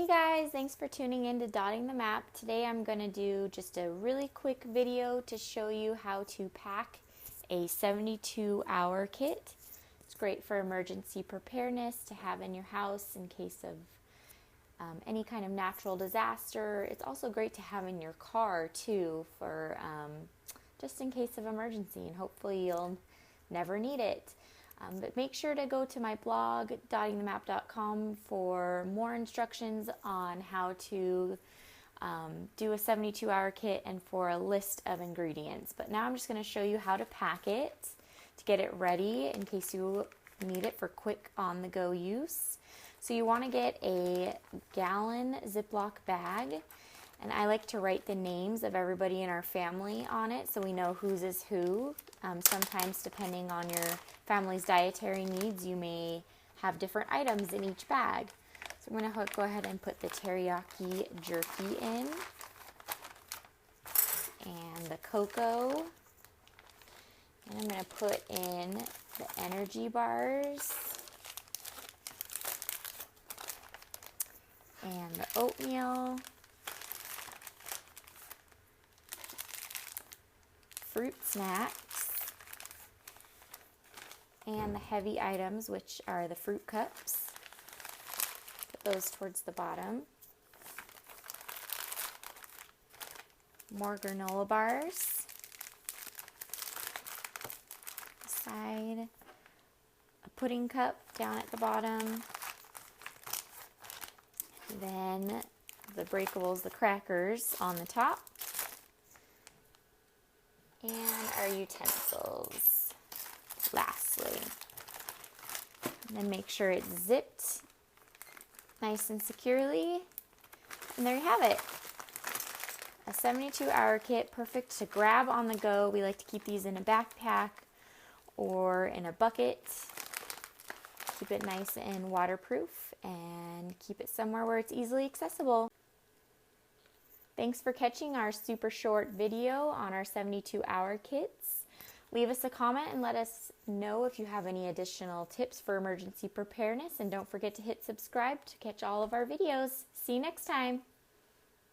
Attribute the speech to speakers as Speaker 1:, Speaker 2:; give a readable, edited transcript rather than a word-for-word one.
Speaker 1: Hey guys, thanks for tuning in to Dotting the Map. Today I'm going to do just a really quick video to show you how to pack a 72-hour kit. It's great for emergency preparedness to have in your house in case of any kind of natural disaster. It's also great to have in your car too for just in case of emergency, and hopefully you'll never need it. But make sure to go to my blog, dottingthemap.com, for more instructions on how to do a 72-hour kit and for a list of ingredients. But now I'm just going to show you how to pack it to get it ready in case you need it for quick on-the-go use. So you want to get a gallon Ziploc bag, and I like to write the names of everybody in our family on it so we know whose is who. Sometimes, depending on your family's dietary needs, you may have different items in each bag. So I'm going to go ahead and put the teriyaki jerky in, and the cocoa, and I'm going to put in the energy bars, and the oatmeal, fruit snacks, and the heavy items, which are the fruit cups. Put those towards the bottom. More granola bars. Side. A pudding cup down at the bottom. Then the breakables, the crackers on the top. And our utensils. Lastly, and then make sure it's zipped nice and securely, and there you have it, a 72-hour kit, perfect to grab on the go. We like to keep these in a backpack or in a bucket, keep it nice and waterproof, and keep it somewhere where it's easily accessible. Thanks for catching our super short video on our 72-hour kits. Leave us a comment and let us know if you have any additional tips for emergency preparedness, and don't forget to hit subscribe to catch all of our videos. See you next time.